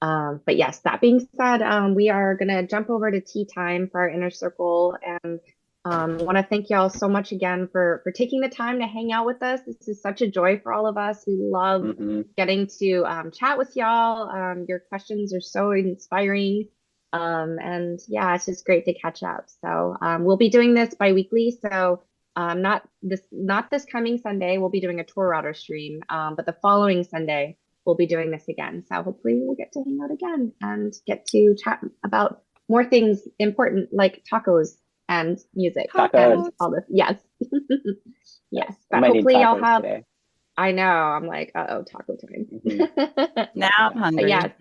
But yes, that being said, we are gonna jump over to tea time for our inner circle, and want to thank y'all so much again for taking the time to hang out with us. This is such a joy for all of us. We love getting to chat with y'all. Your questions are so inspiring, and yeah, it's just great to catch up. So we'll be doing this bi-weekly. So not this coming Sunday. We'll be doing a tour router stream, but the following Sunday we'll be doing this again. So hopefully we'll get to hang out again and get to chat about more things important like tacos and music and all this. Yes. Yes. But hopefully y'all have today. I know. I'm like, uh-oh, taco time. Now I'm hungry. Yes,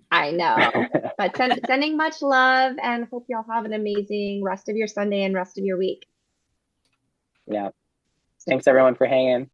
I know. But sending much love, and hope y'all have an amazing rest of your Sunday and rest of your week. Yeah. Thanks everyone for hanging.